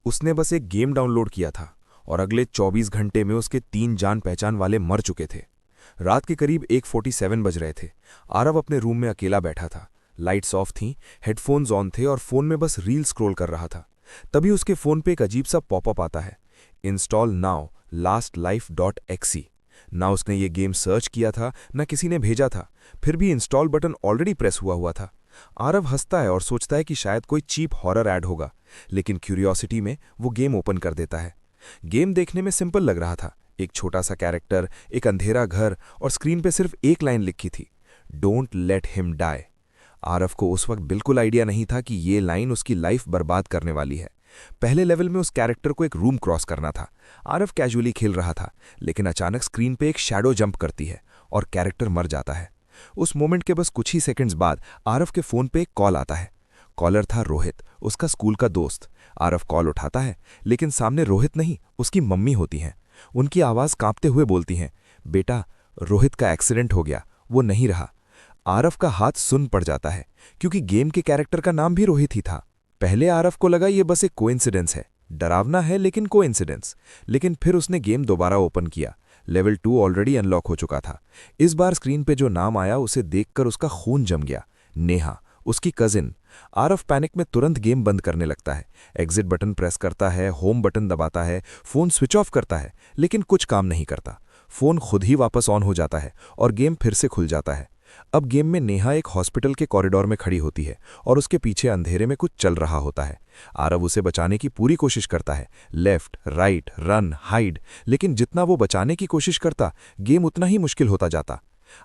उसने बस एक गेम डाउनलोड किया था और अगले 24 घंटे में उसके 3 जान पहचान वाले मर चुके थे। रात के करीब 1:47 बज रहे थे। आरव अपने रूम में अकेला बैठा था। लाइट्स ऑफ थीं, हेडफोन्स ऑन थे और फोन में बस रील स्क्रॉल कर रहा था। तभी उसके फोन पे एक अजीब सा पॉपअप आता है, इंस्टॉल नाउ lastlife.exe। ना उसने ये गेम सर्च किया था, ना किसी ने भेजा था, फिर भी इंस्टॉल बटन ऑलरेडी प्रेस हुआ था। आरव हंसता है और सोचता है कि शायद कोई चीप हॉरर ऐड होगा, लेकिन क्यूरियोसिटी में वो गेम ओपन कर देता है। गेम देखने में सिंपल लग रहा था, एक छोटा सा कैरेक्टर, एक अंधेरा घर और स्क्रीन पे सिर्फ एक लाइन लिखी थी, don't let him die. Aarav को उस वक्त बिल्कुल आइडिया नहीं था कि ये लाइन उसकी लाइफ बर्बाद करने वाली है। पहले लेवल में उस कैरेक्टर को एक रूम क्रॉस करना था। आरव कैजुअली खेल रहा था, लेकिन अचानक स्क्रीन पे एक शैडो जंप करती है और कैरेक्टर मर जाता है। उस मोमेंट के बस कुछ ही सेकंड्स बाद आरव के फोन पे एक कॉल आता है। कॉलर था रोहित, उसका स्कूल का दोस्त। आरव कॉल उठाता है, लेकिन सामने रोहित नहीं, उसकी मम्मी होती हैं। उनकी आवाज कांपते हुए बोलती हैं, बेटा रोहित का एक्सीडेंट हो गया, वो नहीं रहा। आरव का हाथ सुन्न पड़ जाता है, क्योंकि गेम के कैरेक्टर का नाम भी रोहित ही था। पहले आरव को लगा ये बस एक कोइंसिडेंस है, डरावना है लेकिन कोइंसिडेंस। लेकिन फिर उसने गेम दोबारा ओपन किया। लेवल 2 ऑलरेडी अनलॉक हो चुका था। इस बार स्क्रीन पे जो नाम आया उसे देखकर उसका खून जम गया, नेहा, उसकी कजिन। आरव पैनिक में तुरंत गेम बंद करने लगता है। एग्जिट बटन प्रेस करता है, होम बटन दबाता है, फोन स्विच ऑफ करता है, लेकिन कुछ काम नहीं करता। फोन खुद ही वापस ऑन हो जाता है और गेम फिर से खुल जाता है। अब गेम में नेहा एक हॉस्पिटल के कॉरिडोर में खड़ी होती है और उसके पीछे अंधेरे में कुछ चल रहा होता है। आरव उसे बचाने की पूरी कोशिश करता है, लेफ्ट राइट रन हाइड, लेकिन जितना वो बचाने की कोशिश करता, गेम उतना ही मुश्किल होता जाता।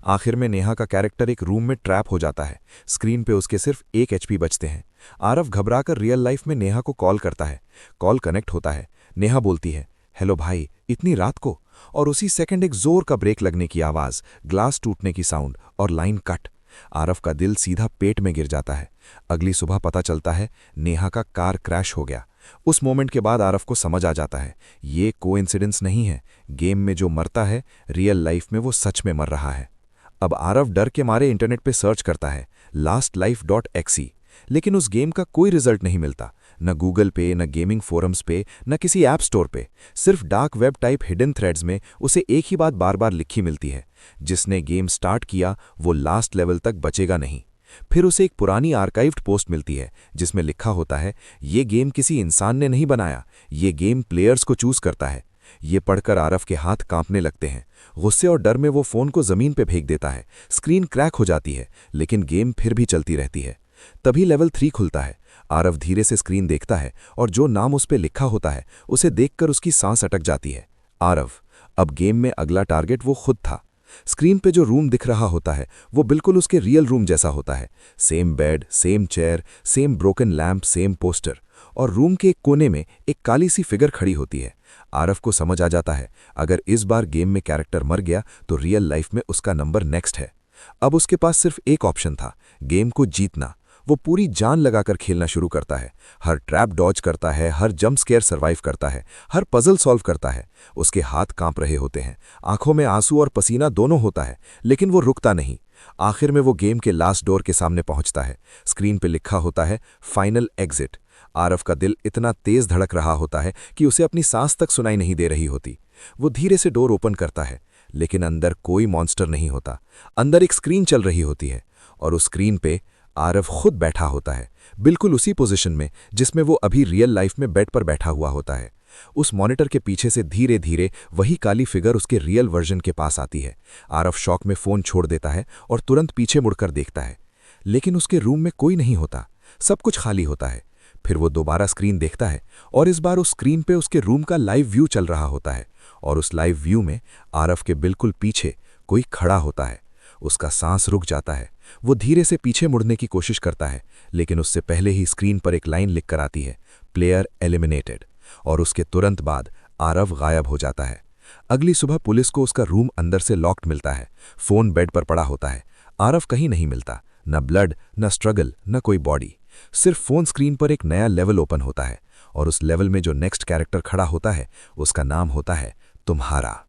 आखिर में नेहा का कैरेक्टर एक रूम में ट्रैप हो जाता है। स्क्रीन पे उसके सिर्फ 1 HP बचते हैं। आरव घबराकर रियल लाइफ में नेहा को कॉल करता है। कॉल कनेक्ट होता है। नेहा बोलती है, हेलो भाई, इतनी रात को? और उसी सेकंड एक जोर का ब्रेक लगने की आवाज, ग्लास टूटने की साउंड और लाइन कट। आरव का दिल सीधा पेट में गिर जाता है। अगली सुबह पता चलता है नेहा का कार क्रैश हो गया। उस मोमेंट के बाद आरव को समझ आ जाता है, ये कोइंसिडेंस नहीं है। गेम में जो मरता है, रियल लाइफ में वो सच में मर रहा है। अब आरव डर के मारे इंटरनेट पे सर्च करता है, lastlife.exe, लेकिन उस गेम का कोई रिजल्ट नहीं मिलता। न गूगल पे, न गेमिंग फोरम्स पे, न किसी ऐप स्टोर पे। सिर्फ dark web type hidden threads में उसे एक ही बात बार बार लिखी मिलती है, जिसने गेम स्टार्ट किया वो लास्ट लेवल तक बचेगा नहीं। फिर उसे एक पुरानी आर्काइव्ड पोस्ट मिलती है, जिसमें लिखा होता है, ये गेम किसी इंसान ने नहीं बनाया, ये गेम प्लेयर्स को चूज करता है। ये पढ़कर आरव के हाथ कांपने लगते हैं। गुस्से और डर में वो फोन को जमीन पे फेंक देता है। स्क्रीन क्रैक हो जाती है, लेकिन गेम फिर भी चलती रहती है। तभी लेवल 3 खुलता है। आरव धीरे से स्क्रीन देखता है और जो नाम उस पे लिखा होता है उसे देखकर उसकी सांस अटक जाती है। आरव, अब गेम में अगला टारगेट वो खुद था। स्क्रीन पे जो रूम दिख रहा होता है वो बिल्कुल उसके रियल रूम जैसा होता है। Same bed, same chair, same broken lamp, same poster, और रूम के एक कोने में एक काली सी फिगर खड़ी होती है। आरव को समझ आ जाता है, अगर इस बार गेम में कैरेक्टर मर गया तो रियल लाइफ में उसका नंबर नेक्स्ट है। अब उसके पास सिर्फ एक ऑप्शन था, गेम को जीतना। वो पूरी जान लगाकर खेलना शुरू करता है। हर ट्रैप डॉज करता है, हर जंप स्केयर सर्वाइव करता है, हर पजल सॉल्व करता है। उसके हाथ कांप रहे होते हैं, आंखों में आंसू और पसीना दोनों होता है, लेकिन वो रुकता नहीं। आखिर में वो गेम के लास्ट डोर के सामने पहुंचता है। स्क्रीन पे लिखा होता है, फाइनल एग्जिट। आरव का दिल इतना तेज धड़क रहा होता है कि उसे अपनी सांस तक सुनाई नहीं दे रही होती। वो धीरे से डोर ओपन करता है, लेकिन अंदर कोई मॉन्स्टर नहीं होता। अंदर एक स्क्रीन चल रही होती है और उस स्क्रीन पे आरव खुद बैठा होता है, बिल्कुल उसी पोजीशन में जिसमें वो अभी रियल लाइफ में बेड पर बैठा हुआ होता है। उस मॉनिटर के पीछे से धीरे धीरे वही काली फिगर उसके रियल वर्जन के पास आती है। आरव शॉक में फोन छोड़ देता है और तुरंत पीछे मुड़कर देखता है, लेकिन उसके रूम में कोई नहीं होता, सब कुछ खाली होता है। फिर वो दोबारा स्क्रीन देखता है और इस बार उस स्क्रीन पे उसके रूम का लाइव व्यू चल रहा होता है और उस लाइव व्यू में आरव के बिल्कुल पीछे कोई खड़ा होता है। उसका सांस रुक जाता है। वो धीरे से पीछे मुड़ने की कोशिश करता है, लेकिन उससे पहले ही स्क्रीन पर एक लाइन लिखकर आती है, प्लेयर एलिमिनेटेड, और उसके तुरंत बाद आरव गायब हो जाता है। अगली सुबह पुलिस को उसका रूम अंदर से लॉक्ड मिलता है। फोन बेड पर पड़ा होता है। आरव कहीं नहीं मिलता, न ब्लड, न स्ट्रगल, न कोई बॉडी। सिर्फ फोन स्क्रीन पर एक नया लेवल ओपन होता है और उस लेवल में जो नेक्स्ट कैरेक्टर खड़ा होता है उसका नाम होता है तुम्हारा।